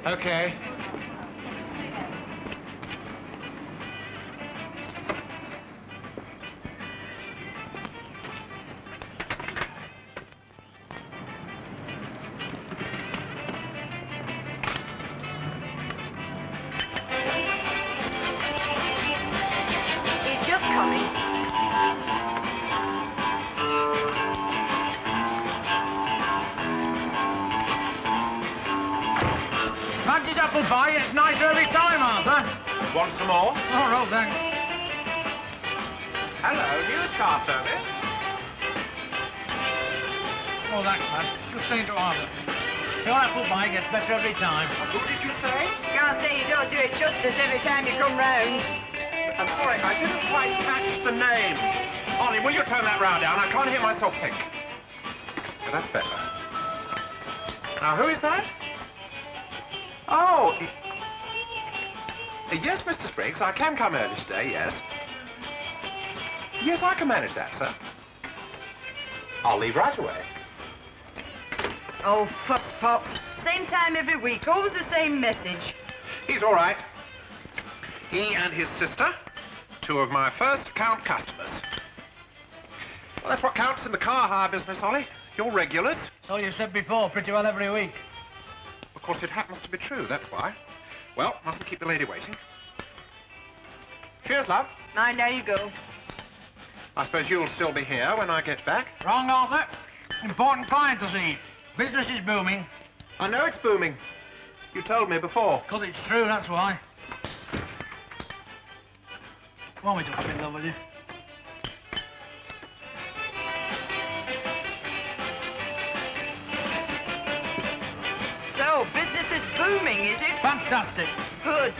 Okay. He's just coming. Fancy's apple pie, it's nice every time, Arthur. Want some more? Oh, no, thanks. Hello, news car service. Oh, thanks, man. Just saying to Arthur. Your apple pie gets better every time. What did you say? Can't say you don't do it justice every time you come round. I'm sorry, I didn't quite catch the name. Ollie, will you turn that round down? I can't hear myself think. Yeah, that's better. Now, who is that? Oh, yes, Mr. Spriggs, I can come early today, yes. Yes, I can manage that, sir. I'll leave right away. Oh, fuss pots. Same time every week, always the same message. He's all right. He and his sister, two of my first account customers. Well, that's what counts in the car hire business, Ollie. You're regulars. So you said before, pretty well every week. Of course, it happens to be true, that's why. Well, mustn't keep the lady waiting. Cheers, love. Mind how you go. I suppose you'll still be here when I get back. Wrong, Arthur. Important client to see. Business is booming. I know it's booming. You told me before. 'Cause it's true, that's why. Want me to come in love with you? So, business is booming, is it? Fantastic. Good.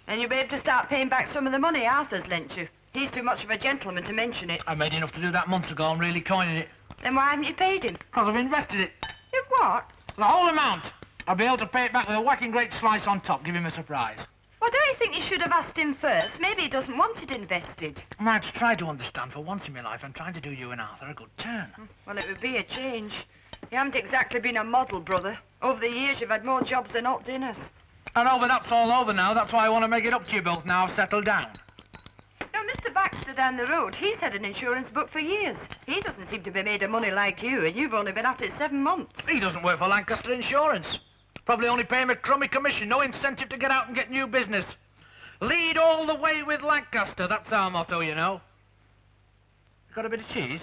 And you'll be able to start paying back some of the money Arthur's lent you. He's too much of a gentleman to mention it. I made enough to do that months ago. I'm really coining it. Then why haven't you paid him? 'Cause I've invested it. In what? The whole amount. I'll be able to pay it back with a whacking great slice on top. Give him a surprise. Well, don't you think you should have asked him first? Maybe he doesn't want it invested. Max, try to understand. For once in my life, I'm trying to do you and Arthur a good turn. Well, it would be a change. You haven't exactly been a model, brother. Over the years, you've had more jobs than hot dinners. I know, but that's all over now. That's why I want to make it up to you both now. Settle down. Now, Mr. Baxter down the road, he's had an insurance book for years. He doesn't seem to be made of money like you, and you've only been at it 7 months. He doesn't work for Lancaster Insurance. Probably only pay him a crummy commission. No incentive to get out and get new business. Lead all the way with Lancaster. That's our motto, you know. Got a bit of cheese?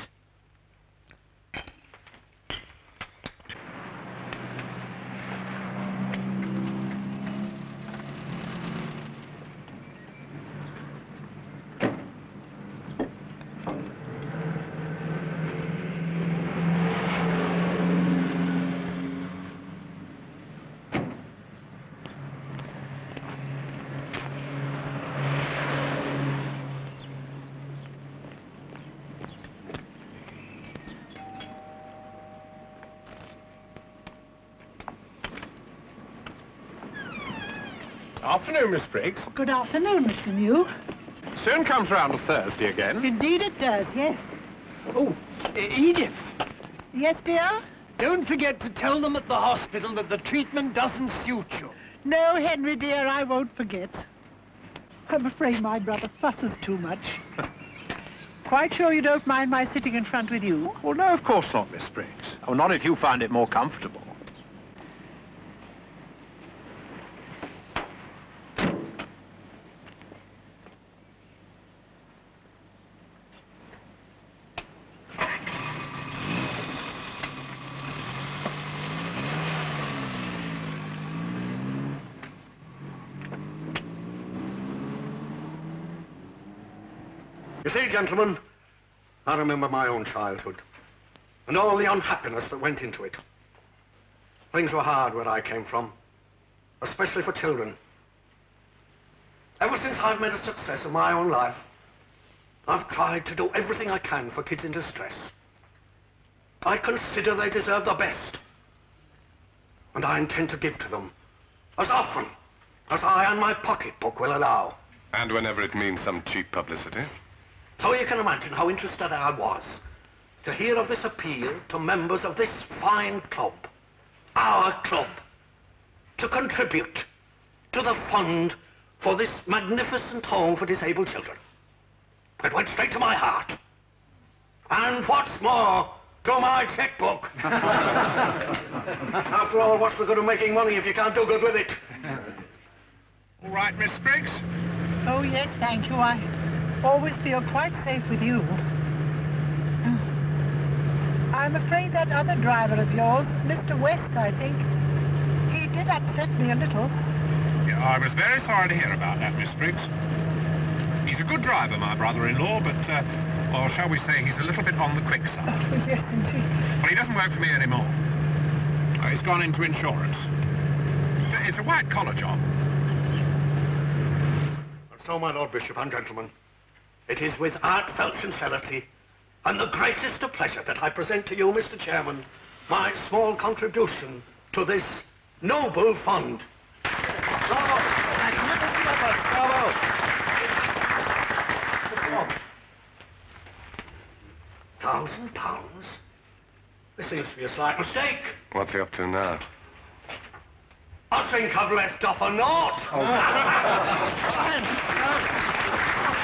Afternoon, Miss Briggs. Good afternoon, Mr. New. Soon comes round to Thursday again. Indeed it does, yes. Oh, Edith, Yes, dear? don't forget to tell them at the hospital that the treatment doesn't suit you. No, Henry, dear, I won't forget. I'm afraid my brother fusses too much. Quite sure you don't mind my sitting in front with you? Well, no, of course not, Miss Briggs. Oh, not if you find it more comfortable. You see, gentlemen, I remember my own childhood and all the unhappiness that went into it. Things were hard where I came from, especially for children. Ever since I've made a success of my own life, I've tried to do everything I can for kids in distress. I consider they deserve the best, and I intend to give to them as often as I and my pocketbook will allow. And whenever it means some cheap publicity. So you can imagine how interested I was to hear of this appeal to members of this fine club, our club, to contribute to the fund for this magnificent home for disabled children. It went straight to my heart. And what's more, to my checkbook. After all, what's the good of making money if you can't do good with it? All right, Miss Spriggs? Oh, yes, thank you. I always feel quite safe with you. I'm afraid that other driver of yours, Mr. West, I think, he did upset me a little. Yeah, I was very sorry to hear about that, Miss Spriggs. He's a good driver, my brother-in-law, but, or shall we say, he's a little bit on the quick side. Oh, yes, indeed. Well, he doesn't work for me anymore. He's gone into insurance. It's a white-collar job. And so, my Lord Bishop and gentlemen, it is with heartfelt sincerity and the greatest of pleasure that I present to you, Mr. Chairman, my small contribution to this noble fund. Bravo! Magnificent effort! Bravo! £1,000? There seems to be a slight mistake. What's he up to now? I think I've left off a note.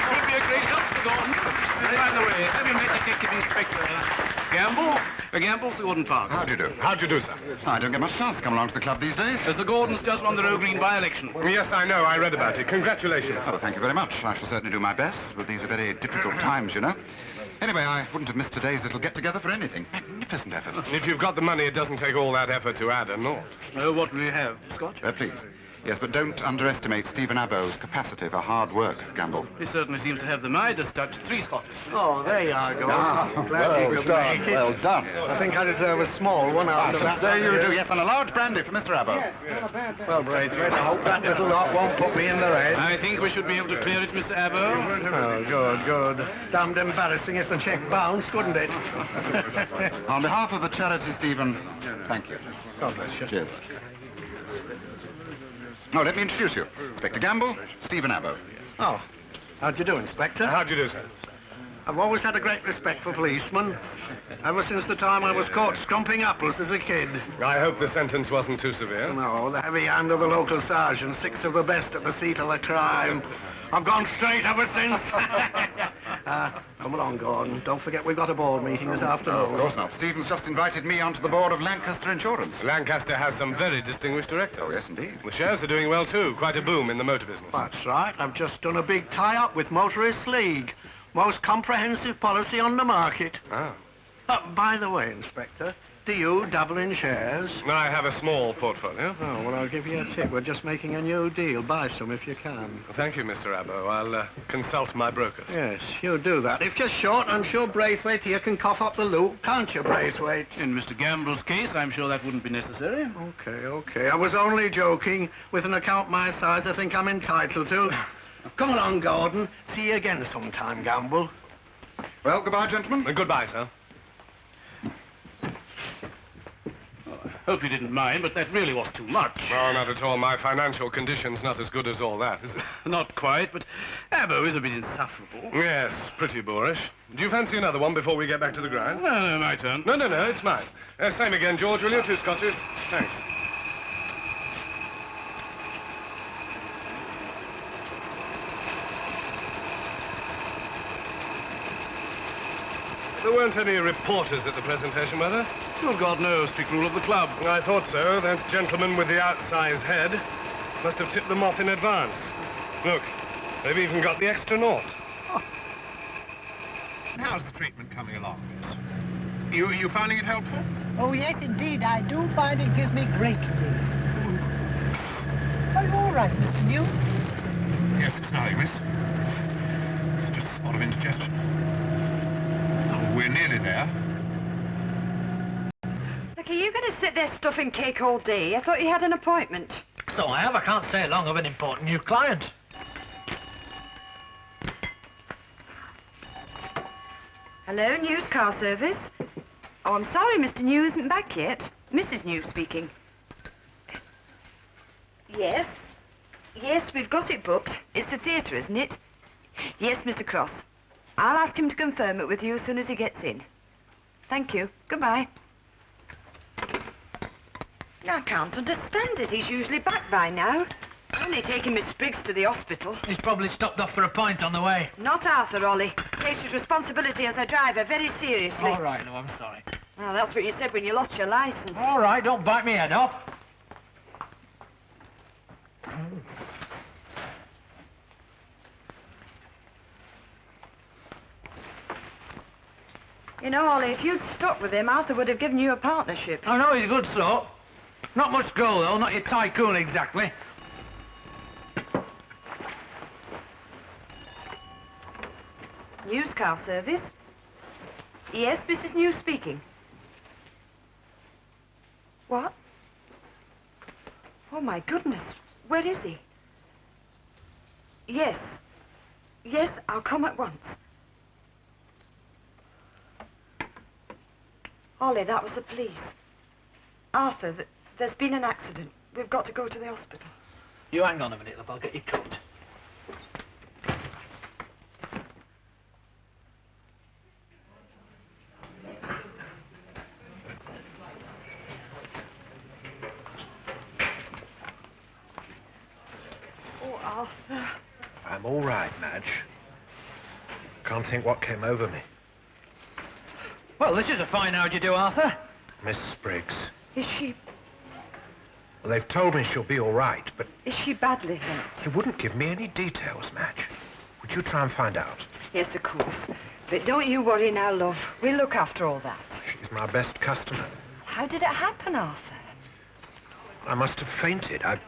Would be a great help, Sir Gordon. By the way, have you met Detective Inspector Gamble? Gamble, Sir Gordon Parks. How do you do? How do you do, sir? I don't get much chance to come along to the club these days. Sir Gordon's just won the Row Green by-election. Yes, I know. I read about it. Congratulations. Oh, thank you very much. I shall certainly do my best, but these are very difficult times, you know. Anyway, I wouldn't have missed today's little get-together for anything. Magnificent effort. If you've got the money, it doesn't take all that effort to add a nought. What will you have? Scotch? Please. Yes, but don't underestimate Stephen Abbo's capacity for hard work, Gamble. He certainly seems to have the Midas touch. 3 Scotches. Oh, there you go. Glad you could done, make it. well done. I think I deserve a small one after that. There you do, yes, and a large brandy for Mr. Abbo. Well, Braithwaite, I hope that little lot won't put me in the red. I think we should be able to clear it, Mr. Abbo. Oh, good, good. Damned embarrassing if the cheque bounced, wouldn't it? On behalf of the charity, Stephen, thank you. God bless you. Cheers. Now, let me introduce you. Inspector Gamble, Stephen Abbo. Oh, how'd you do, Inspector? How do you do, sir? I've always had a great respect for policemen, ever since the time I was caught scrumping apples as a kid. I hope the sentence wasn't too severe. No, the heavy hand of the local sergeant, 6 of the best at the seat of the crime. I've gone straight ever since. Come along, Gordon. Don't forget we've got a board meeting this afternoon. Of course not. Stephen's just invited me onto the board of Lancaster Insurance. Lancaster has some very distinguished directors. Oh, yes, indeed. The shares are doing well, too. Quite a boom in the motor business. That's right. I've just done a big tie-up with Motorists League. Most comprehensive policy on the market. Ah. By the way, Inspector, do you dabble in shares? I have a small portfolio. Oh, well, I'll give you a tip. We're just making a new deal. Buy some if you can. Thank you, Mr. Abbo. I'll consult my brokers. Yes, you do that. If you're short, I'm sure Braithwaite here can cough up the loot, can't you, Braithwaite? In Mr. Gamble's case, I'm sure that wouldn't be necessary. Okay. I was only joking. With an account my size, I think I'm entitled to. Come along, Gordon. See you again sometime, Gamble. Well, goodbye, gentlemen. Goodbye, sir. Hope you didn't mind, but that really was too much. No, not at all. My financial condition's not as good as all that, is it? Not quite, but Abbo is a bit insufferable. Yes, pretty boorish. Do you fancy another one before we get back to the grind? No, my turn. No, it's mine. Same again, George, will you? 2 scotches. Thanks. There weren't any reporters at the presentation, were there? Well, God knows, strict rule of the club. I thought so. That gentleman with the outsized head must have tipped them off in advance. Look, they've even got the extra nought. Oh. How's the treatment coming along, miss? You finding it helpful? Oh, yes, indeed. I do find it gives me great relief. Are you all right, Mr. New? Yes, it's nothing, miss. It's just spotted of indigestion. Oh, we're nearly there. Look, are you going to sit there stuffing cake all day? I thought you had an appointment. So I have. I can't stay long of an important new client. Hello, News car service. Oh, I'm sorry, Mr. New isn't back yet. Mrs. New speaking. Yes? Yes, we've got it booked. It's the theatre, isn't it? Yes, Mr. Cross. I'll ask him to confirm it with you as soon as he gets in. Thank you. Goodbye. I can't understand it. He's usually back by now. Only taking Miss Spriggs to the hospital. He's probably stopped off for a pint on the way. Not Arthur, Ollie. Takes his responsibility as a driver very seriously. All right, no, I'm sorry. Well, that's what you said when you lost your license. All right, don't bite me head off. You know, Ollie, if you'd stuck with him, Arthur would have given you a partnership. I know he's a good sort. Not much go, though. Not your tycoon, exactly. News car service? Yes, Mrs. New speaking. What? Oh, my goodness. Where is he? Yes. Yes, I'll come at once. Ollie, that was the police. Arthur, there's been an accident. We've got to go to the hospital. You hang on a minute, love. I'll get your coat. Oh, Arthur. I'm all right, Madge. Can't think what came over me. Well, this is a fine how'd you do, Arthur. Miss Spriggs. Is she... Well, they've told me she'll be all right, but is she badly hurt? they wouldn't give me any details, Madge. Would you try and find out? Yes, of course. But don't you worry now, love. We'll look after all that. She's my best customer. How did it happen, Arthur? I must have fainted. I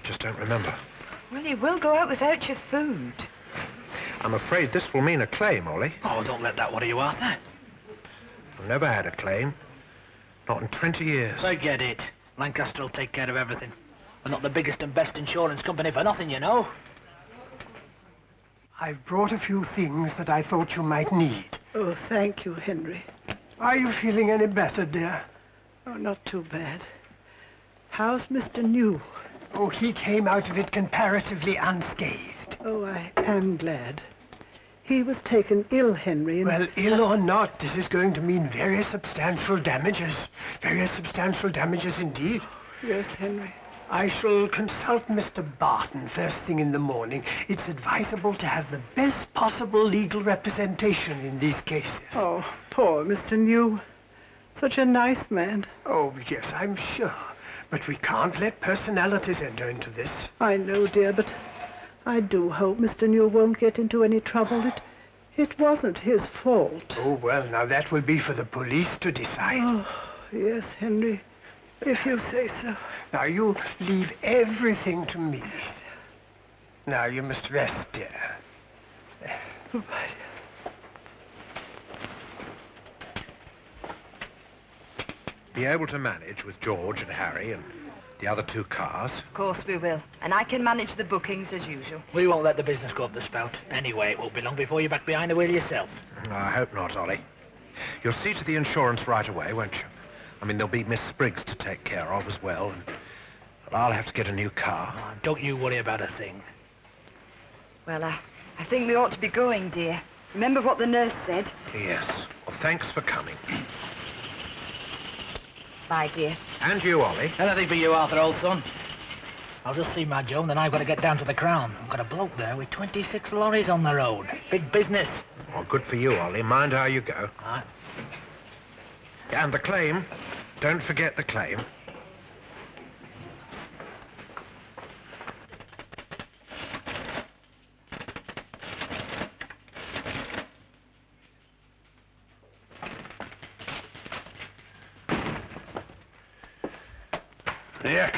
just don't remember. Well, you will go out without your food. I'm afraid this will mean a claim, Ollie. Oh, don't let that worry you, Arthur. I've never had a claim. Not in 20 years. Forget it. Lancaster will take care of everything. We're not the biggest and best insurance company for nothing, you know. I've brought a few things that I thought you might need. Oh, thank you, Henry. Are you feeling any better, dear? Oh, not too bad. How's Mr. New? Oh, he came out of it comparatively unscathed. Oh, I am glad. He was taken ill, Henry, and... Well, ill or not, this is going to mean very substantial damages. Very substantial damages indeed. Yes, Henry. I shall consult Mr. Barton first thing in the morning. It's advisable to have the best possible legal representation in these cases. Oh, poor Mr. New. Such a nice man. Oh, yes, I'm sure. But we can't let personalities enter into this. I know, dear, but I do hope Mr. New won't get into any trouble. It wasn't his fault. Oh, well, now that will be for the police to decide. Oh, yes, Henry, if you say so. Now, you leave everything to me. Now, you must rest, dear. Goodbye, Be able to manage with George and Harry and the other two cars? Of course we will. And I can manage the bookings as usual. We won't let the business go up the spout. Anyway, it won't be long before you're back behind the wheel yourself. I hope not, Ollie. You'll see to the insurance right away, won't you? I mean, there'll be Miss Spriggs to take care of as well, and I'll have to get a new car. Oh, don't you worry about a thing. Well, I think we ought to be going, dear. Remember what the nurse said? Yes. Well, thanks for coming. Bye, dear. And you, Ollie. Anything for you, Arthur, old son. I'll just see my Joan, then I've got to get down to the Crown. I've got a bloke there with 26 lorries on the road. Big business. Oh, good for you, Ollie. Mind how you go. All right. And the claim. Don't forget the claim. Yuck.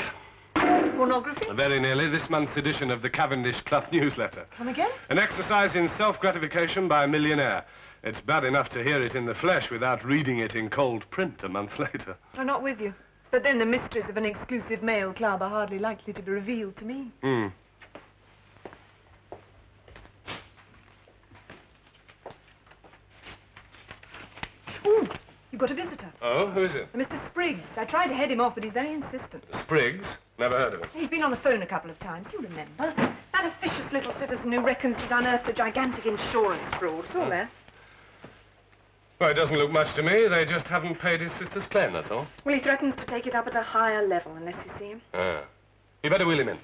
pornography? Very nearly this month's edition of the Cavendish Club newsletter. Come again? An exercise in self-gratification by a millionaire. It's bad enough to hear it in the flesh without reading it in cold print a month later. I'm not with you. But then the mysteries of an exclusive male club are hardly likely to be revealed to me. Hmm. Ooh, you've got a visitor. Oh, who is it? Mr. Spriggs. I tried to head him off, but he's very insistent. Spriggs? Never heard of him. He's been on the phone a couple of times, you remember. That officious little citizen who reckons he's unearthed a gigantic insurance fraud. It's all there. Well, it doesn't look much to me. They just haven't paid his sister's claim, that's all. Well, he threatens to take it up at a higher level unless you see him. Ah. You better wheel him in.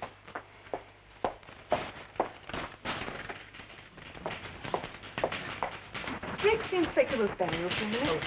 Mr. Spriggs, the inspector will spare you a few minutes.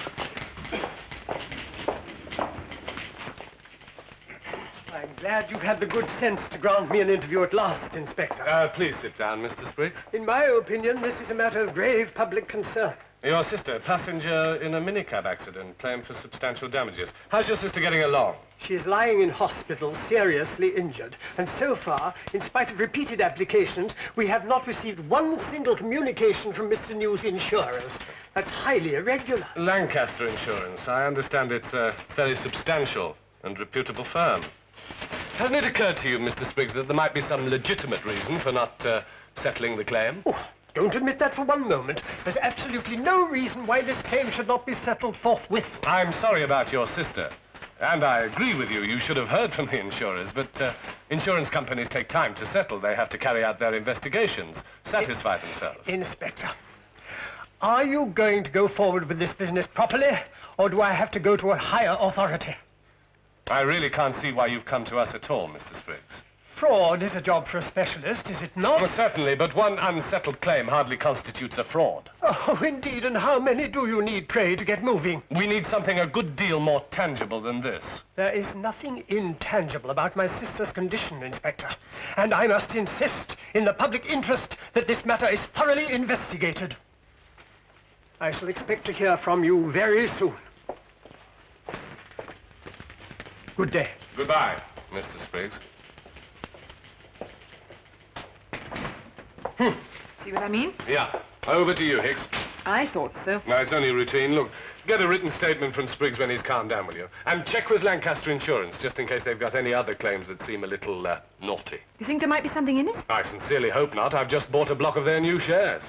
I'm glad you've had the good sense to grant me an interview at last, Inspector. Please sit down, Mr. Spriggs. In my opinion, this is a matter of grave public concern. Your sister, passenger in a minicab accident, claimed for substantial damages. How's your sister getting along? She is lying in hospital, seriously injured. And so far, in spite of repeated applications, we have not received one single communication from Mr. New's insurers. That's highly irregular. Lancaster Insurance. I understand it's a very substantial and reputable firm. Hasn't it occurred to you, Mr. Spriggs, that there might be some legitimate reason for not settling the claim? Oh, don't admit that for one moment. There's absolutely no reason why this claim should not be settled forthwith. I'm sorry about your sister. And I agree with you. You should have heard from the insurers. But insurance companies take time to settle. They have to carry out their investigations, satisfy themselves. Inspector, are you going to go forward with this business properly, or do I have to go to a higher authority? I really can't see why you've come to us at all, Mr. Spriggs. Fraud is a job for a specialist, is it not? Well, certainly, but one unsettled claim hardly constitutes a fraud. Oh, indeed, and how many do you need, pray, to get moving? We need something a good deal more tangible than this. There is nothing intangible about my sister's condition, Inspector. And I must insist, in the public interest, that this matter is thoroughly investigated. I shall expect to hear from you very soon. Good day. Goodbye, Mr. Spriggs. See what I mean? Yeah. Over to you, Hicks. I thought so. No, it's only routine. Look, get a written statement from Spriggs when he's calmed down, will you? And check with Lancaster Insurance, just in case they've got any other claims that seem a little, naughty. You think there might be something in it? I sincerely hope not. I've just bought a block of their new shares.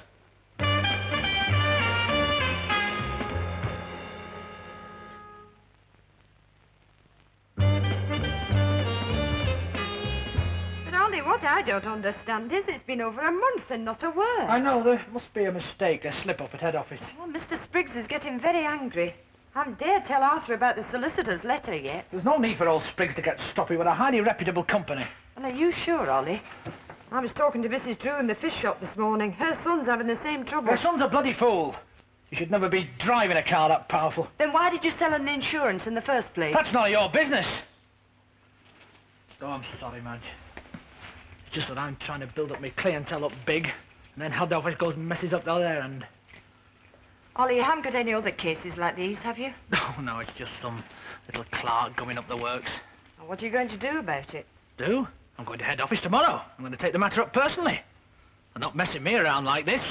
What I don't understand is it's been over a month and not a word. I know, there must be a mistake, a slip-up at head office. Well, Mr. Spriggs is getting very angry. I haven't dared tell Arthur about the solicitor's letter yet. There's no need for old Spriggs to get stroppy with a highly reputable company. Well, are you sure, Ollie? I was talking to Mrs. Drew in the fish shop this morning. Her son's having the same trouble. Her son's a bloody fool. You should never be driving a car that powerful. Then why did you sell an insurance in the first place? That's none of your business. Oh, I'm sorry, Madge. Just that I'm trying to build up my clientele up big, and then head office goes and messes up the other end. Ollie, you haven't got any other cases like these, have you? No, it's just some little clerk going up the works. Well, what are you going to do about it? Do? I'm going to head office tomorrow. I'm going to take the matter up personally. They're not messing me around like this.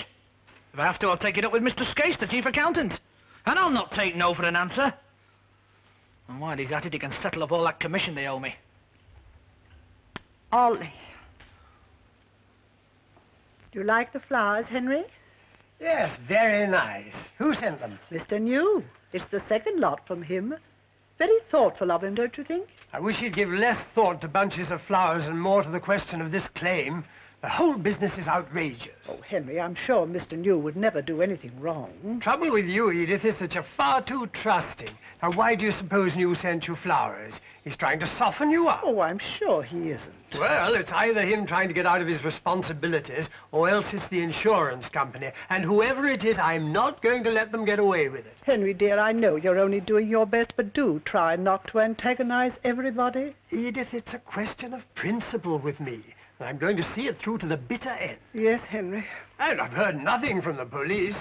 If I have to, I'll take it up with Mr. Skase, the chief accountant. And I'll not take no for an answer. And while he's at it, he can settle up all that commission they owe me. Ollie. Do you like the flowers, Henry? Yes, very nice. Who sent them? Mr. New. It's the second lot from him. Very thoughtful of him, don't you think? I wish he'd give less thought to bunches of flowers and more to the question of this claim. The whole business is outrageous. Oh, Henry, I'm sure Mr. New would never do anything wrong. Trouble with you, Edith, is that you're far too trusting. Now, why do you suppose New sent you flowers? He's trying to soften you up. Oh, I'm sure he isn't. Well, it's either him trying to get out of his responsibilities, or else it's the insurance company. And whoever it is, I'm not going to let them get away with it. Henry, dear, I know you're only doing your best, but do try not to antagonize everybody. Edith, it's a question of principle with me. And I'm going to see it through to the bitter end. Yes, Henry. And I've heard nothing from the police.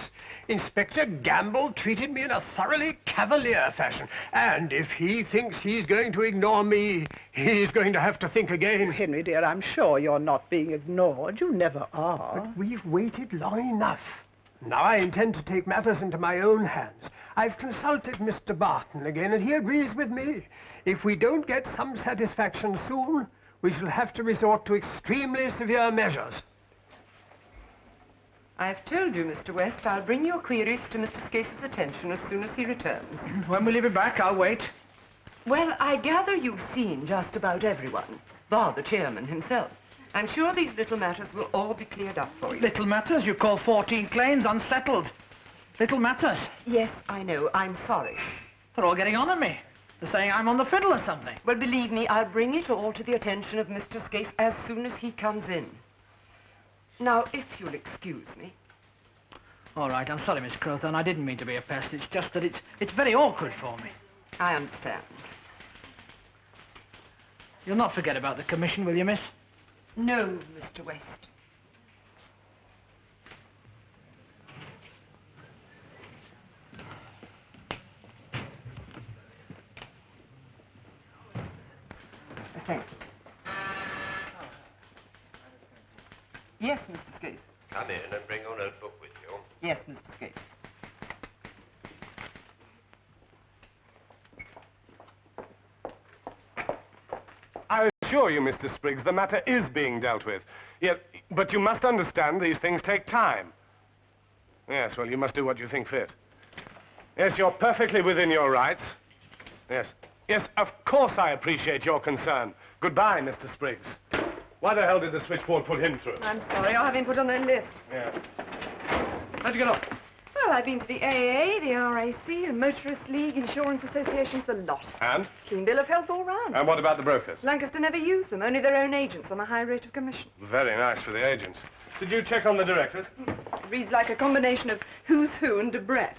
Inspector Gamble treated me in a thoroughly cavalier fashion. And if he thinks he's going to ignore me, he's going to have to think again. Henry, dear, I'm sure you're not being ignored. You never are. But we've waited long enough. Now I intend to take matters into my own hands. I've consulted Mr. Barton again, and he agrees with me. If we don't get some satisfaction soon, we shall have to resort to extremely severe measures. I've told you, Mr. West, I'll bring your queries to Mr. Scase's attention as soon as he returns. When will you be back? I'll wait. Well, I gather you've seen just about everyone, bar the chairman himself. I'm sure these little matters will all be cleared up for you. Little matters? You call 14 claims unsettled. Little matters. Yes, I know. I'm sorry. They're all getting on at me. They're saying I'm on the fiddle or something. Well, believe me, I'll bring it all to the attention of Mr. Scase as soon as he comes in. Now, if you'll excuse me. All right, I'm sorry, Miss Crowthorne. I didn't mean to be a pest. It's just that it's very awkward for me. I understand. You'll not forget about the commission, will you, miss? No, Mr. West. Thank you. Yes, Mr. Scase. Come in and bring your notebook with you. Yes, Mr. Scase. I assure you, Mr. Spriggs, the matter is being dealt with. Yes, but you must understand these things take time. Yes, well, you must do what you think fit. Yes, you're perfectly within your rights. Yes. Yes, of course I appreciate your concern. Goodbye, Mr. Spriggs. Why the hell did the switchboard put him through? I'm sorry, I'll have him put on their list. Yeah. How'd you get on? Well, I've been to the AA, the RAC, the Motorist League, Insurance Associations, a lot. And? Clean bill of health all round. And what about the brokers? Lancaster never used them, only their own agents on a high rate of commission. Very nice for the agents. Did you check on the directors? Reads like a combination of Who's Who and Debret.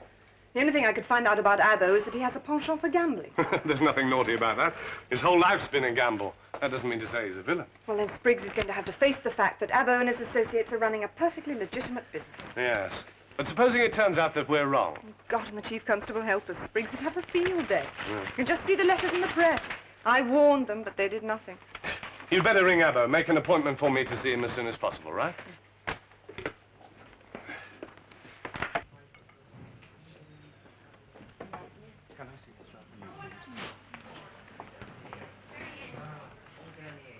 The only thing I could find out about Abbo is that he has a penchant for gambling. There's nothing naughty about that. His whole life's been a gamble. That doesn't mean to say he's a villain. Well, then Spriggs is going to have to face the fact that Abbo and his associates are running a perfectly legitimate business. Yes. But supposing it turns out that we're wrong. God and the Chief Constable help us. Spriggs would have a field day. Yeah. You can just see the letters in the press. I warned them, but they did nothing. You'd better ring Abbo. Make an appointment for me to see him as soon as possible, right?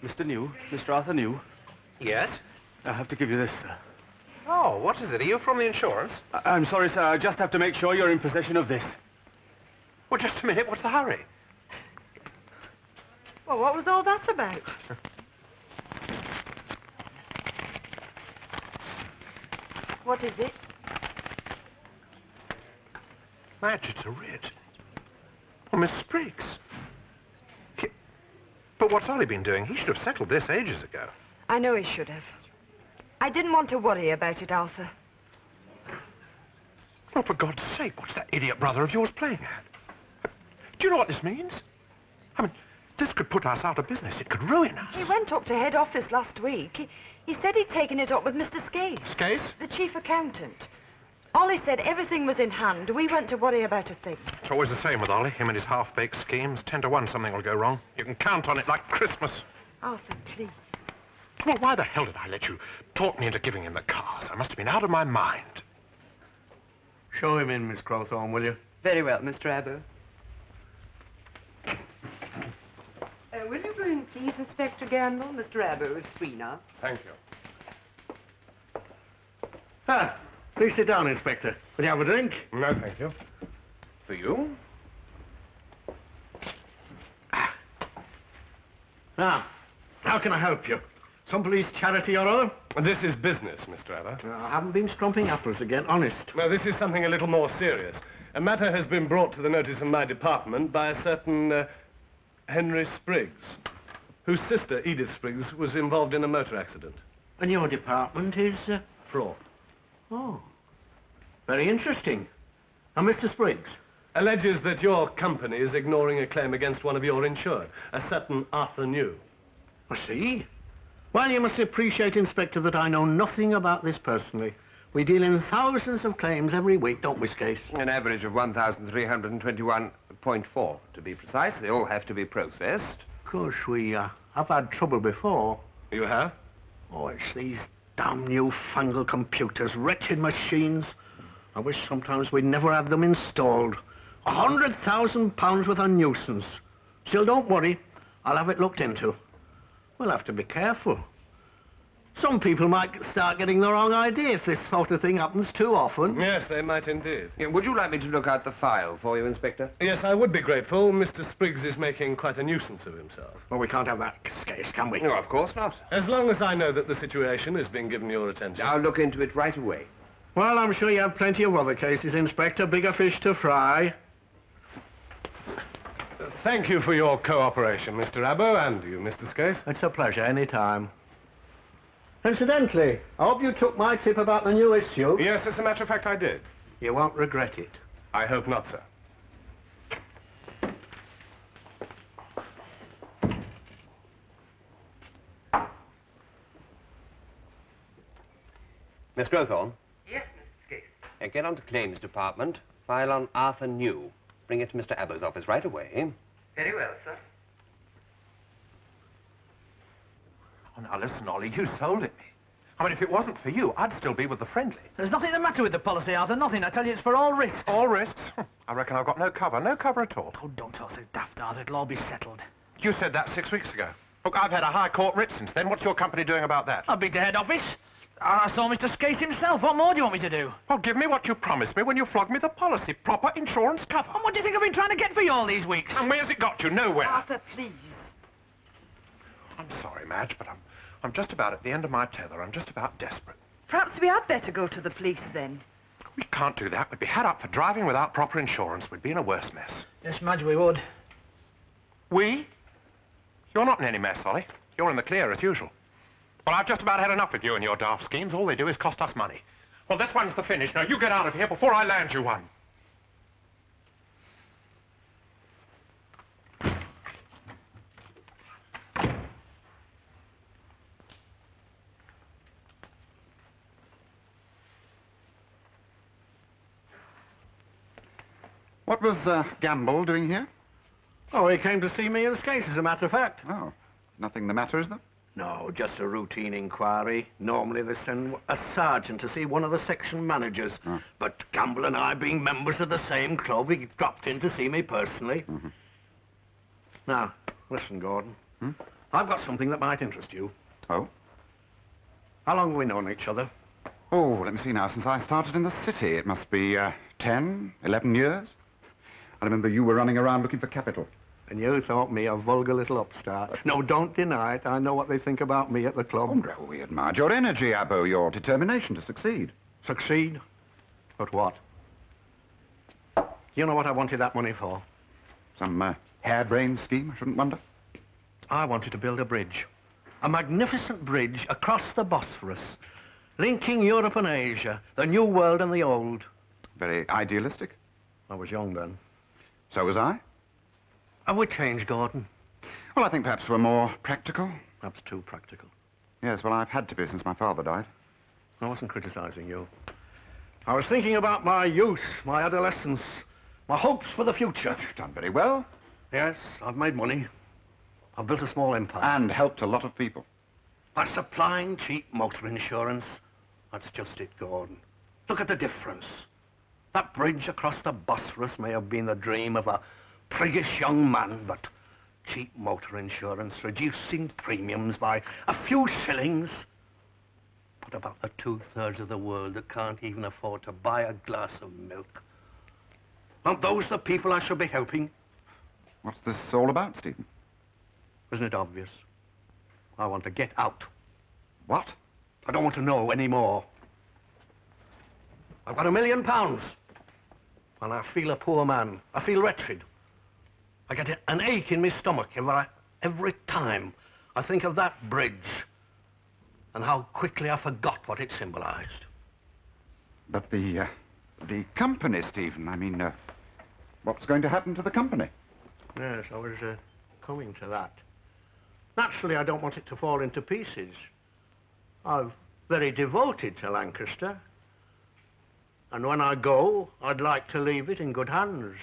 Mr. New, Mr. Arthur New, Yes? I have to give you this, sir. Oh, what is it? Are you from the insurance? I'm sorry, sir. I just have to make sure you're in possession of this. Well, just a minute. What's the hurry? Well, what was all that about? What is it? Madge, it's a writ. Oh, Miss Spriggs. But what's Ollie been doing? He should have settled this ages ago. I know he should have. I didn't want to worry about it, Arthur. Well, for God's sake, what's that idiot brother of yours playing at? Do you know what this means? I mean, this could put us out of business. It could ruin us. He went up to head office last week. He said he'd taken it up with Mr. Scase. Scase? The chief accountant. Ollie said everything was in hand. We weren't to worry about a thing. It's always the same with Ollie. Him and his half-baked schemes. 10 to 1 something will go wrong. You can count on it like Christmas. Arthur, please. Well, why the hell did I let you talk me into giving him the cars? I must have been out of my mind. Show him in, Miss Crowthorne, will you? Very well, Mr. Abbo. Will you go in, please, Inspector Gamble? Mr. Abbo is free now. Thank you. Ah, please sit down, Inspector. Will you have a drink? No, thank you. For you? Now, how can I help you? Some police charity or other? This is business, Mr. Abbo. I haven't been strumping apples again, honest. No, this is something a little more serious. A matter has been brought to the notice of my department by a certain Henry Spriggs, whose sister, Edith Spriggs, was involved in a motor accident. And your department is... Fraud. Oh, very interesting. And Mr. Spriggs? Alleges that your company is ignoring a claim against one of your insured, a certain Arthur New. I see. Well, you must appreciate, Inspector, that I know nothing about this personally. We deal in thousands of claims every week, don't we, Scase? An average of 1,321.4, to be precise. They all have to be processed. Of course, we have had trouble before. You have? Oh, it's these damn newfangled computers, wretched machines. I wish sometimes we'd never had them installed. £100,000 worth of nuisance. Still, don't worry. I'll have it looked into. We'll have to be careful. Some people might start getting the wrong idea if this sort of thing happens too often. Yes, they might indeed. Yeah, would you like me to look out the file for you, Inspector? Yes, I would be grateful. Mr. Spriggs is making quite a nuisance of himself. Well, we can't have that case, can we? No, of course not. As long as I know that the situation is being given your attention. I'll look into it right away. Well, I'm sure you have plenty of other cases, Inspector. Bigger fish to fry. Thank you for your cooperation, Mr. Abbo, and you, Mr. Scase. It's a pleasure, any time. Incidentally, I hope you took my tip about the new issue. Yes, as a matter of fact, I did. You won't regret it. I hope not, sir. Miss Growthorne? Yes, Mr. Skate. Get on to Claims Department. File on Arthur New. Bring it to Mr. Abbo's office right away. Very well, sir. Oh, now listen, Ollie, you sold it me. I mean, if it wasn't for you, I'd still be with the friendly. There's nothing the matter with the policy, Arthur, nothing. I tell you, it's for all risks. All risks? I reckon I've got no cover at all. Oh, don't talk so daft, Arthur. It'll all be settled. You said that 6 weeks ago. Look, I've had a high court writ since then. What's your company doing about that? I've been to head office. I saw Mr. Scase himself. What more do you want me to do? Well, give me what you promised me when you flogged me the policy. Proper insurance cover. And what do you think I've been trying to get for you all these weeks? And where's it got you? Nowhere. Arthur, please. I'm sorry, Madge, but I'm just about at the end of my tether. I'm just about desperate. Perhaps we had better go to the police then. We can't do that. We'd be had up for driving without proper insurance. We'd be in a worse mess. Yes, Madge, we would. We? You're not in any mess, Ollie. You're in the clear as usual. Well, I've just about had enough of you and your daft schemes. All they do is cost us money. Well, this one's the finish. Now, you get out of here before I land you one. What was Gamble doing here? Oh, he came to see me in Scase, as a matter of fact. Oh, nothing the matter, is there? No, just a routine inquiry. Normally they send a sergeant to see one of the section managers. Oh. But Gamble and I, being members of the same club, he dropped in to see me personally. Mm-hmm. Now, listen, Gordon. Hmm? I've got something that might interest you. Oh? How long have we known each other? Oh, let me see now. Since I started in the city, it must be 10, 11 years. I remember you were running around looking for capital. And you thought me a vulgar little upstart. No, don't deny it. I know what they think about me at the club. Oh, no, we admired your energy, Abbo, your determination to succeed. Succeed? But what? You know what I wanted that money for? Some harebrained scheme, I shouldn't wonder. I wanted to build a bridge. A magnificent bridge across the Bosphorus, linking Europe and Asia, the New World and the Old. Very idealistic. I was young then. So was I. Have we changed, Gordon? Well, I think perhaps we're more practical. Perhaps too practical. Yes, well, I've had to be since my father died. I wasn't criticizing you. I was thinking about my youth, my adolescence, my hopes for the future. You've done very well. Yes, I've made money. I've built a small empire. And helped a lot of people. By supplying cheap motor insurance. That's just it, Gordon. Look at the difference. That bridge across the Bosphorus may have been the dream of a priggish young man, but cheap motor insurance, reducing premiums by a few shillings. What about the 2/3 of the world that can't even afford to buy a glass of milk? Aren't those the people I should be helping? What's this all about, Stephen? Isn't it obvious? I want to get out. What? I don't want to know anymore. I've got £1 million. And I feel a poor man. I feel wretched. I get an ache in my stomach every time I think of that bridge and how quickly I forgot what it symbolized. But the company, Stephen, I mean, what's going to happen to the company? Yes, I was coming to that. Naturally, I don't want it to fall into pieces. I'm very devoted to Lancaster. And when I go, I'd like to leave it in good hands.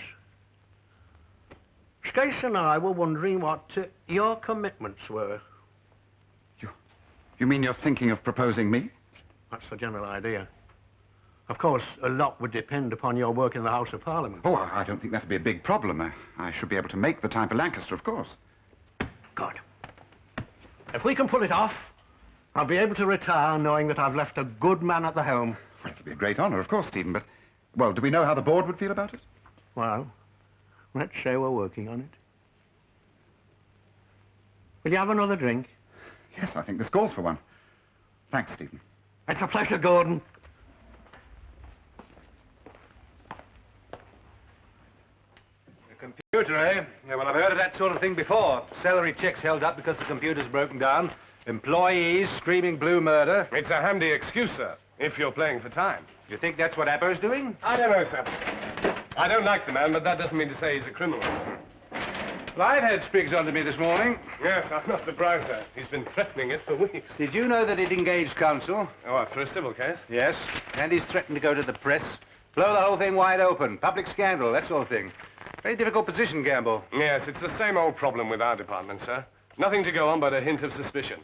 Stace and I were wondering what your commitments were. You mean you're thinking of proposing me? That's the general idea. Of course, a lot would depend upon your work in the House of Parliament. Oh, I don't think that'd be a big problem. I should be able to make the time for Lancaster, of course. Good. If we can pull it off, I'll be able to retire knowing that I've left a good man at the helm. Well, it'll be a great honour, of course, Stephen, but... Well, do we know how the board would feel about it? Well, let's say we're working on it. Will you have another drink? Yes, I think this calls for one. Thanks, Stephen. It's a pleasure, Gordon. Computer, eh? Yeah, well, I've heard of that sort of thing before. Salary checks held up because the computer's broken down. Employees screaming blue murder. It's a handy excuse, sir, if you're playing for time. You think that's what Abbo's doing? I don't know, sir. I don't like the man, but that doesn't mean to say he's a criminal. Well, I've had Spriggs on to me this morning. Yes, I'm not surprised, sir. He's been threatening it for weeks. Did you know that he'd engaged counsel? Oh, what, for a civil case? Yes, and he's threatened to go to the press. Blow the whole thing wide open. Public scandal, that sort of thing. Very difficult position, Gamble. Yes, it's the same old problem with our department, sir. Nothing to go on but a hint of suspicion.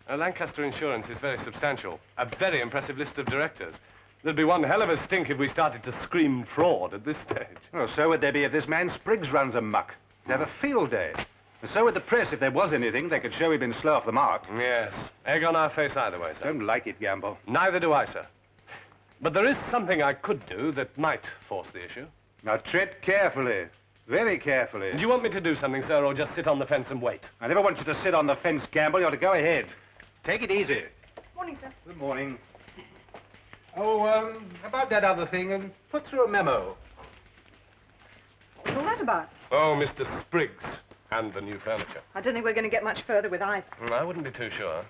Lancaster Insurance is very substantial. A very impressive list of directors. There'd be one hell of a stink if we started to scream fraud at this stage. Well, so would there be if this man Spriggs runs amok. They'd have a field day. And so would the press. If there was anything, they could show we've been slow off the mark. Yes. Egg on our face either way, sir. Don't like it, Gamble. Neither do I, sir. But there is something I could do that might force the issue. Now, tread carefully. Very carefully. Do you want me to do something, sir, or just sit on the fence and wait? I never want you to sit on the fence, Gamble. You ought to go ahead. Take it easy. Morning, sir. Good morning. Oh, about that other thing, and put through a memo. What's all that about? Oh, Mr. Spriggs and the new furniture. I don't think we're going to get much further with either. I wouldn't be too sure.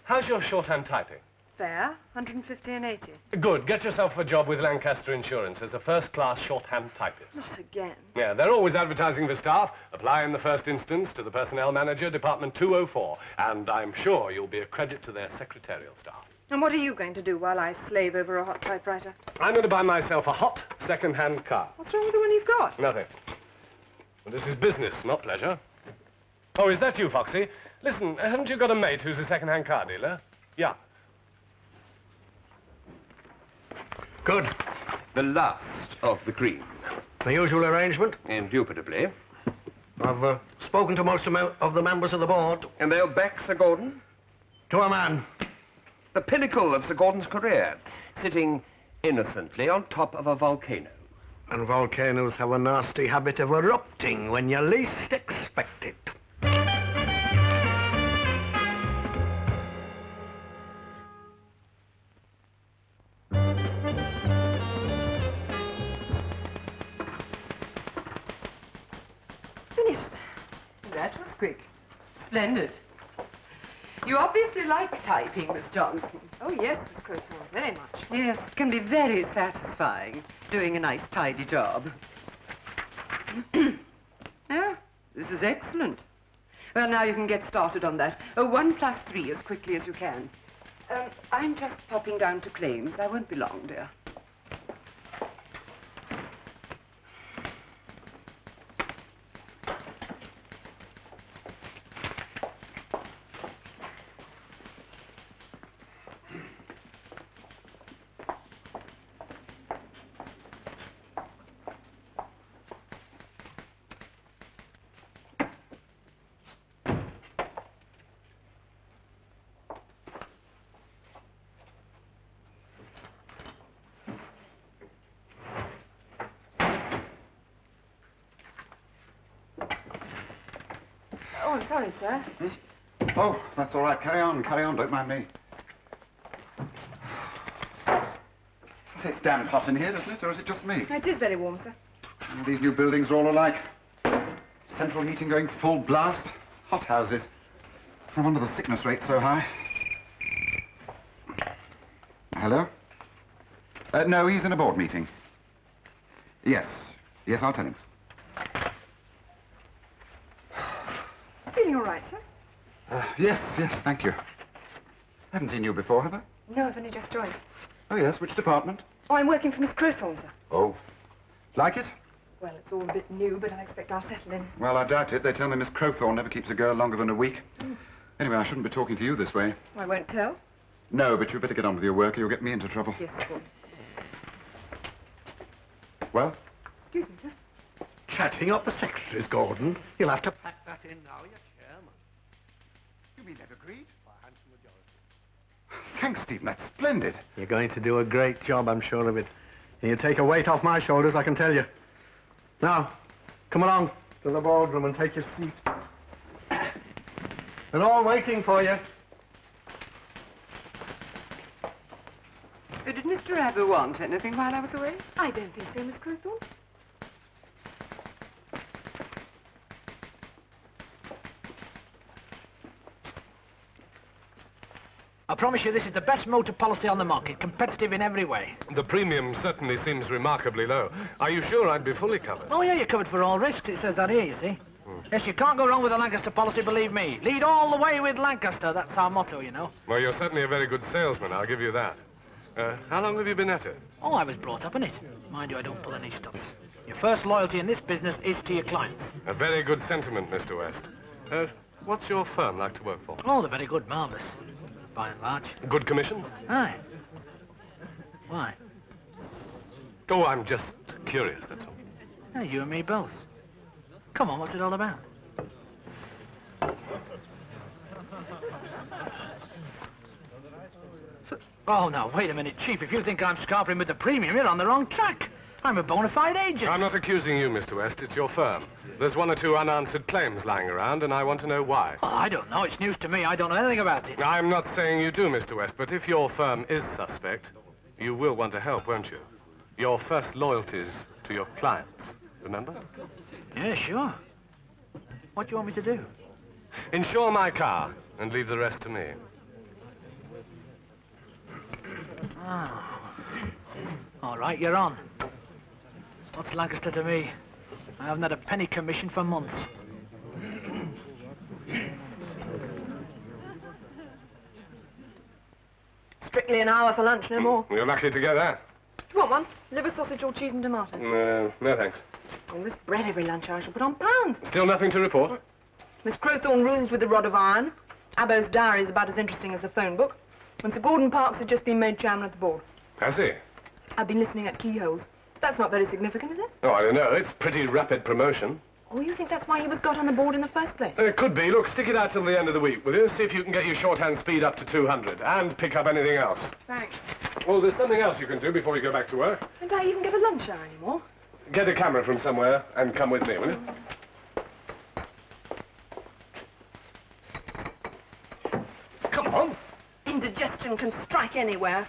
How's your shorthand typing? Fair, 150 and 80. Good. Get yourself a job with Lancaster Insurance as a first-class shorthand typist. Not again. Yeah, they're always advertising for staff. Apply in the first instance to the personnel manager, Department 204. And I'm sure you'll be a credit to their secretarial staff. And what are you going to do while I slave over a hot typewriter? I'm going to buy myself a hot, second-hand car. What's wrong with the one you've got? Nothing. Well, this is business, not pleasure. Oh, is that you, Foxy? Listen, haven't you got a mate who's a second-hand car dealer? Yeah. Good. The last of the cream. The usual arrangement? Indubitably. I've spoken to most of the members of the board. And they'll back Sir Gordon? To a man. The pinnacle of Sir Gordon's career, sitting innocently on top of a volcano. And volcanoes have a nasty habit of erupting when you least expect it. Finished. That was quick. Splendid. You obviously like typing, Miss Johnson. Oh, yes, Miss Crowthorne, very much. Yes, it can be very satisfying doing a nice, tidy job. Yeah, this is excellent. Well, now you can get started on that. 1 plus 3 as quickly as you can. I'm just popping down to claims. I won't be long, dear. Oh, I'm sorry, sir. Oh, that's all right. Carry on, don't mind me. Say, it's damned hot in here, isn't it? Or is it just me? It is very warm, sir. Oh, these new buildings are all alike. Central heating going full blast. Hot houses. No wonder the sickness rate's so high. Hello? No, he's in a board meeting. Yes, I'll tell him. Feeling all right, sir? Yes, thank you. Haven't seen you before, have I? No, I've only just joined. Oh, yes. Which department? Oh, I'm working for Miss Crowthorne, sir. Oh. Like it? Well, it's all a bit new, but I expect I'll settle in. Well, I doubt it. They tell me Miss Crowthorne never keeps a girl longer than a week. Anyway, I shouldn't be talking to you this way. I won't tell. No, but you'd better get on with your work or you'll get me into trouble. Yes, go on. Well? Excuse me, sir. Chatting up the secretaries, Gordon. You'll have to pack that in now, you're chairman. You mean they've agreed? Thanks, Stephen. That's splendid. You're going to do a great job, I'm sure of it. And you take a weight off my shoulders, I can tell you. Now, come along to the boardroom and take your seat. They're all waiting for you. Did Mr. Abbott want anything while I was away? I don't think so, Miss Crowthorne. I promise you this is the best motor policy on the market, competitive in every way. The premium certainly seems remarkably low. Are you sure I'd be fully covered? Oh, yeah, you're covered for all risks. It says that here, you see. Yes, you can't go wrong with the Lancaster policy, believe me. Lead all the way with Lancaster. That's our motto, you know. Well, you're certainly a very good salesman, I'll give you that. How long have you been at it? Oh, I was brought up in it. Mind you, I don't pull any stunts. Your first loyalty in this business is to your clients. A very good sentiment, Mr. West. What's your firm like to work for? Oh, they're very good, marvellous. By and large. Good commission? Aye. Why? Oh, I'm just curious, that's all. Hey, you and me both. Come on, what's it all about? Oh, now, wait a minute, Chief. If you think I'm scarpering with the premium, you're on the wrong track. I'm a bona fide agent. I'm not accusing you, Mr. West. It's your firm. There's one or two unanswered claims lying around, and I want to know why. Oh, I don't know. It's news to me. I don't know anything about it. I'm not saying you do, Mr. West, but if your firm is suspect, you will want to help, won't you? Your first loyalties to your clients, remember? Yeah, sure. What do you want me to do? Insure my car and leave the rest to me. Oh. All right, you're on. What's Lancaster to me? I haven't had a penny commission for months. Strictly an hour for lunch, no more. You're lucky to get that. Do you want one? Liver, sausage, or cheese and tomato? No, thanks. All this bread every lunch I shall put on pounds. Still nothing to report? Miss Crowthorne rules with a rod of iron. Abbo's diary is about as interesting as the phone book. And Sir Gordon Parks has just been made chairman of the board. Has he? I've been listening at keyholes. That's not very significant, is it? Oh, I don't know. It's pretty rapid promotion. Oh, you think that's why he was got on the board in the first place? It could be. Look, stick it out till the end of the week, will you? See if you can get your shorthand speed up to 200 and pick up anything else. Thanks. Oh, there's something else you can do before you go back to work. Don't I even get a lunch hour anymore? Get a camera from somewhere and come with me, will you? Come on. Indigestion can strike anywhere.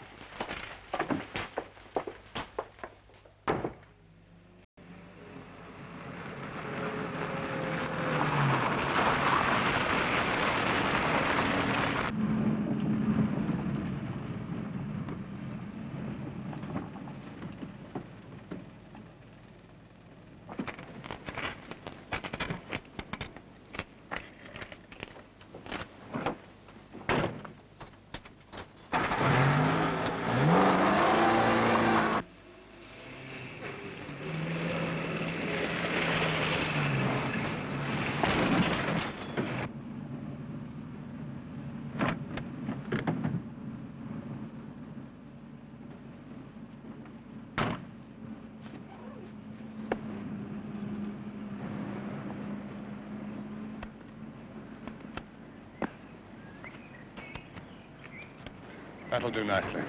That'll do nicely.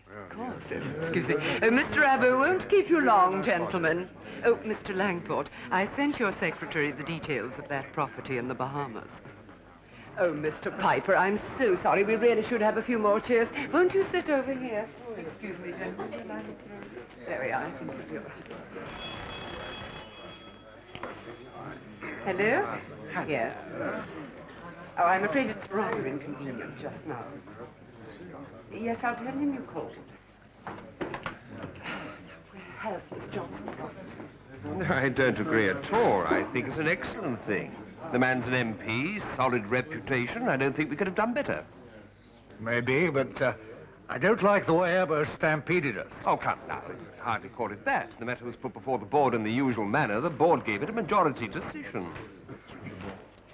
Of course. Excuse me. Mr. Abbott won't keep you long, gentlemen. Oh, Mr. Langford, I sent your secretary the details of that property in the Bahamas. Oh, Mr. Piper, I'm so sorry. We really should have a few more chairs. Won't you sit over here? Oh, excuse me, gentlemen. There we are. Hello? Yes. Oh, I'm afraid it's rather inconvenient just now. Yes, I'll tell him you called. Where has Miss Johnson gone? I don't agree at all. I think it's an excellent thing. The man's an MP, solid reputation. I don't think we could have done better. Maybe, but I don't like the way Abbo stampeded us. Oh, come now. Hardly call it that. The matter was put before the board in the usual manner. The board gave it a majority decision.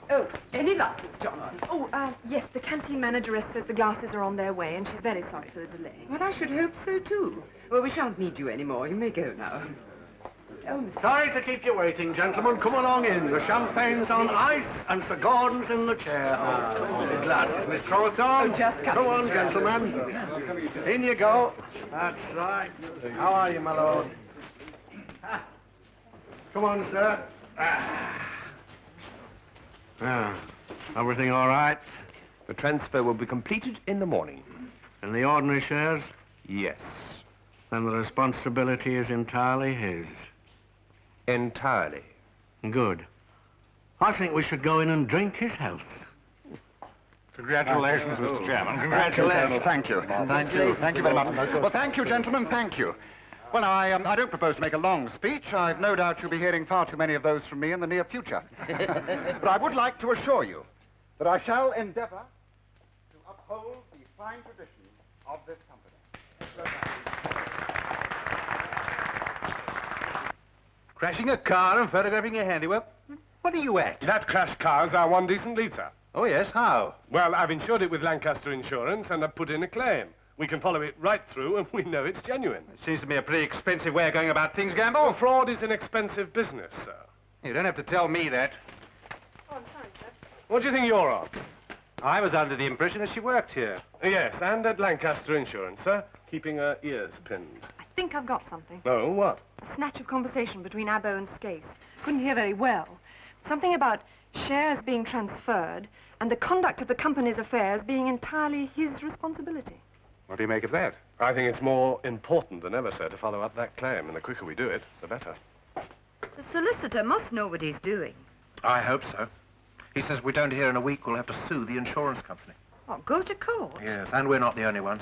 Oh, any luck, Miss Johnson? Oh, yes, the canteen manageress says the glasses are on their way, and she's very sorry for the delay. Well, I should hope so, too. Well, we shan't need you anymore. You may go now. Oh, Mr. Sorry to keep you waiting, gentlemen. Come along in. The champagne's on ice and Sir Gordon's in the chair. Glasses, Miss Crowthorne. Oh, just come. Come on, gentlemen. In you go. That's right. How are you, my lord? Come on, sir. Everything all right? The transfer will be completed in the morning. In the ordinary shares? Yes. Then the responsibility is entirely his. Entirely. Good. I think we should go in and drink his health. Congratulations, Mr. Chairman. Congratulations. Thank you. Thank you. Thank you very much. Well, thank you, gentlemen. Thank you. Well, now, I don't propose to make a long speech. I've no doubt you'll be hearing far too many of those from me in the near future. But I would like to assure you that I shall endeavor to uphold the fine traditions of this company. Crashing a car and photographing a handiwork? What are you at? That crashed car's our one decent lead, sir. Oh, yes, how? Well, I've insured it with Lancaster Insurance, and I've put in a claim. We can follow it right through, and we know it's genuine. It seems to me a pretty expensive way of going about things, Gamble. Well, fraud is an expensive business, sir. You don't have to tell me that. Oh, I'm sorry, sir. What do you think you're on? I was under the impression that she worked here. Yes, and at Lancaster Insurance, sir, keeping her ears pinned. I think I've got something. Oh, what? A snatch of conversation between Abbo and Scase. Couldn't hear very well. Something about shares being transferred and the conduct of the company's affairs being entirely his responsibility. What do you make of that? I think it's more important than ever, sir, to follow up that claim, and the quicker we do it, the better. The solicitor must know what he's doing. I hope so. He says if we don't hear in a week, we'll have to sue the insurance company. Oh, go to court. Yes, and we're not the only ones.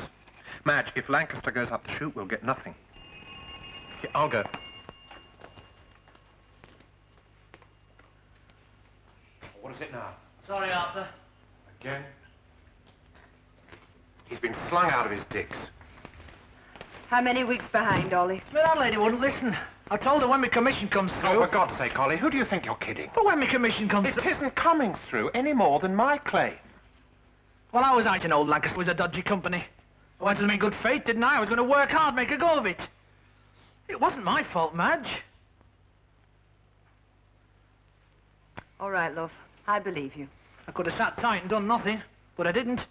Madge, if Lancaster goes up the chute, we'll get nothing. Here, I'll go. What is it now? Sorry, Arthur. Again? He's been slung out of his digs. How many weeks behind, Ollie? But that lady wouldn't listen. I told her when my commission comes through... Oh, for God's sake, Ollie, who do you think you're kidding? But when my commission comes It through... isn't coming through any more than my claim. Well, how was I to know Lancaster was a dodgy company? I went to them in good faith, didn't I? I was going to work hard, make a go of it. It wasn't my fault, Madge. All right, love. I believe you. I could have sat tight and done nothing, but I didn't.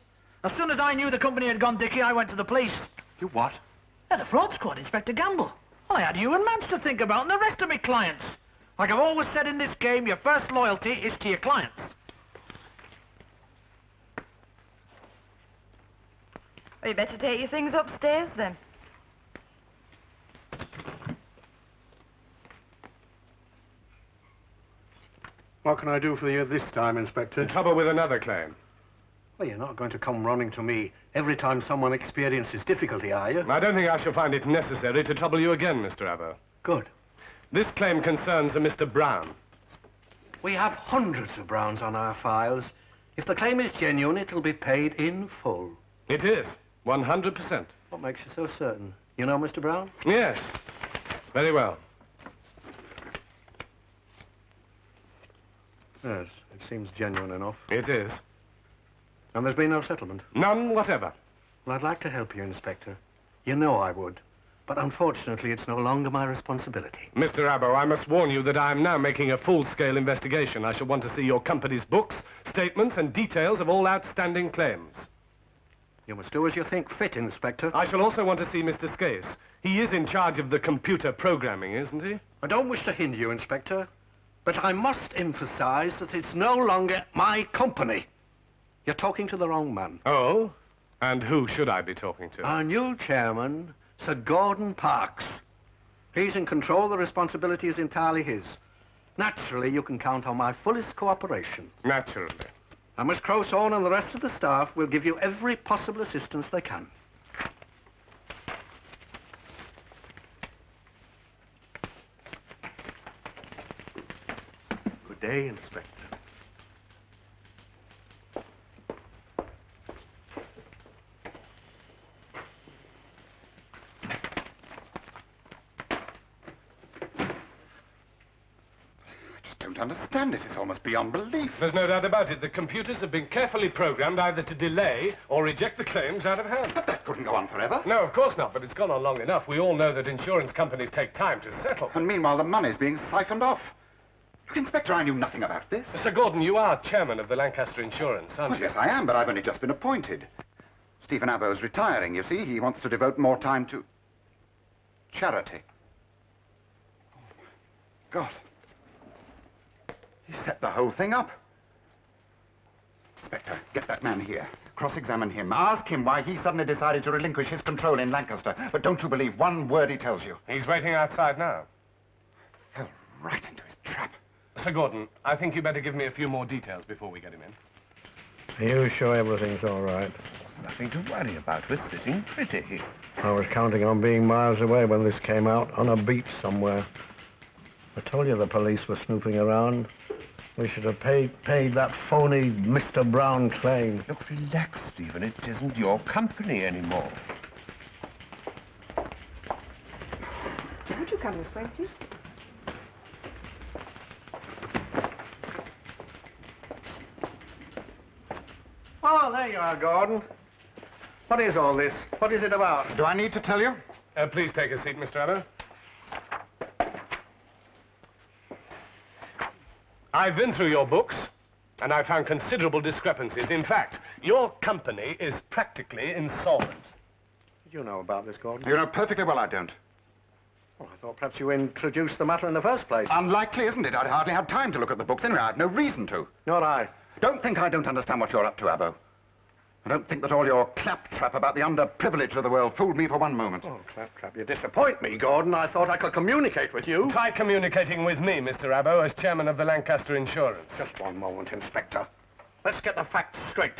As soon as I knew the company had gone dicky, I went to the police. You what? At the fraud squad, Inspector Gamble. Well, I had you and Madge to think about and the rest of my clients. Like I've always said in this game, your first loyalty is to your clients. Well, you better take your things upstairs, then. What can I do for you this time, Inspector? In trouble with another claim. Well, you're not going to come running to me every time someone experiences difficulty, are you? I don't think I shall find it necessary to trouble you again, Mr. Abbo. Good. This claim concerns a Mr. Brown. We have hundreds of Browns on our files. If the claim is genuine, it'll be paid in full. It is, 100%. What makes you so certain? You know Mr. Brown? Yes. Very well. Yes, it seems genuine enough. It is. And there's been no settlement? None whatever. Well, I'd like to help you, Inspector. You know I would. But unfortunately, it's no longer my responsibility. Mr. Abbo, I must warn you that I am now making a full-scale investigation. I shall want to see your company's books, statements, and details of all outstanding claims. You must do as you think fit, Inspector. I shall also want to see Mr. Scase. He is in charge of the computer programming, isn't he? I don't wish to hinder you, Inspector, but I must emphasize that it's no longer my company. You're talking to the wrong man. Oh? And who should I be talking to? Our new chairman, Sir Gordon Parks. He's in control. The responsibility is entirely his. Naturally, you can count on my fullest cooperation. Naturally. And Miss Crowthorne and the rest of the staff will give you every possible assistance they can. day, Inspector. I don't understand it. It's almost beyond belief. There's no doubt about it. The computers have been carefully programmed either to delay or reject the claims out of hand. But that couldn't go on forever. No, of course not, but it's gone on long enough. We all know that insurance companies take time to settle. And meanwhile, the money's being siphoned off. Look, Inspector, I knew nothing about this. Sir Gordon, you are chairman of the Lancaster Insurance, aren't Well, you? yes, I am, but I've only just been appointed. Stephen Abbow's retiring, you see. He wants to devote more time to charity. Oh, my God. He set the whole thing up. Inspector, get that man here. Cross-examine him. Ask him why he suddenly decided to relinquish his control in Lancaster. But don't you believe one word he tells you. He's waiting outside now. Fell right into his trap. Sir Gordon, I think you better give me a few more details before we get him in. Are you sure everything's all right? There's nothing to worry about. We're sitting pretty. I was counting on being miles away when this came out, on a beach somewhere. I told you the police were snooping around. We should have paid that phony Mr. Brown claim. Look, relax, Stephen. It isn't your company anymore. Would you come this way, please? Oh, there you are, Gordon. What is all this? What is it about? Do I need to tell you? Please take a seat, Mr. Abbow. I've been through your books, and I found considerable discrepancies. In fact, your company is practically insolvent. You know about this, Gordon? You know perfectly well I don't. Well, I thought perhaps you introduced the matter in the first place. Unlikely, isn't it? I'd hardly had time to look at the books. Anyway, I've no reason to. Nor I. Don't think I don't understand what you're up to, Abbo. I don't think that all your claptrap about the underprivileged of the world fooled me for one moment. Oh, claptrap, you disappoint me, Gordon. I thought I could communicate with you. Try communicating with me, Mr. Abbow, as chairman of the Lancaster Insurance. Just one moment, Inspector. Let's get the facts straight.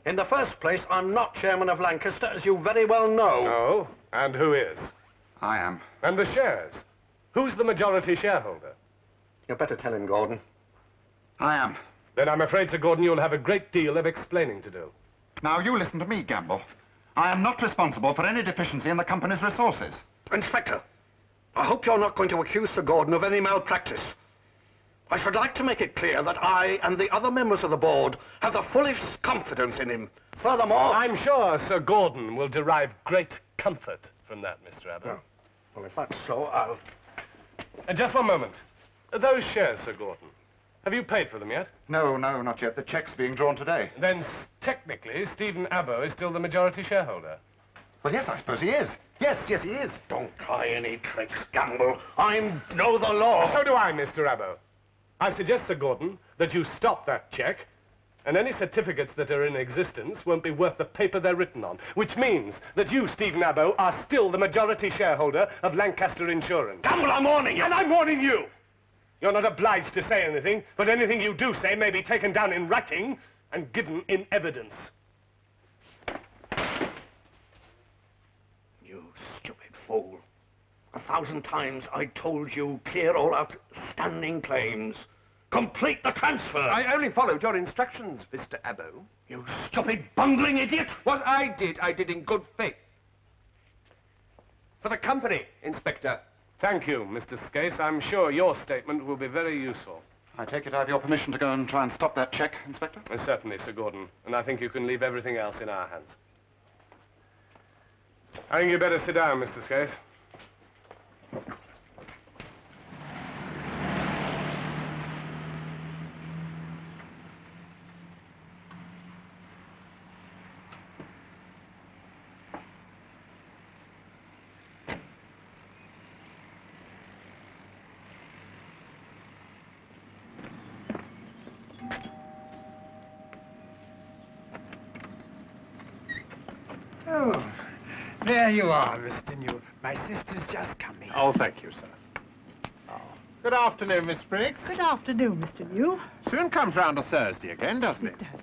In the first place, I'm not chairman of Lancaster, as you very well know. Oh? And who is? I am. And the shares? Who's the majority shareholder? You better tell him, Gordon. I am. Then I'm afraid, Sir Gordon, you'll have a great deal of explaining to do. Now, you listen to me, Gamble. I am not responsible for any deficiency in the company's resources. Inspector, I hope you're not going to accuse Sir Gordon of any malpractice. I should like to make it clear that I and the other members of the board have the fullest confidence in him. Furthermore... I'm sure Sir Gordon will derive great comfort from that, Mr. Abbow. Oh. Well, if that's so, I'll... Just one moment. Those shares, Sir Gordon, have you paid for them yet? No, not yet. The check's being drawn today. Then, technically, Stephen Abbow is still the majority shareholder. Well, yes, I suppose he is. Yes, he is. Don't try any tricks, Gamble. I know the law. So do I, Mr. Abbow. I suggest, Sir Gordon, that you stop that check, and any certificates that are in existence won't be worth the paper they're written on, which means that you, Stephen Abbow, are still the majority shareholder of Lancaster Insurance. Gamble, I'm warning you. And I'm warning you. You're not obliged to say anything, but anything you do say may be taken down in writing and given in evidence. You stupid fool. 1,000 times I told you, clear all outstanding claims. Complete the transfer. I only followed your instructions, Mr. Abbow. You stupid bungling idiot. What I did in good faith. For the company, Inspector. Thank you, Mr. Skase. I'm sure your statement will be very useful. I take it I have your permission to go and try and stop that check, Inspector? Certainly, Sir Gordon. And I think you can leave everything else in our hands. I think you better sit down, Mr. Skase. Oh, there you are, Mr. New. My sister's just coming. Oh, thank you, sir. Oh. Good afternoon, Miss Briggs. Good afternoon, Mr. New. Soon comes round to Thursday again, doesn't it? It does,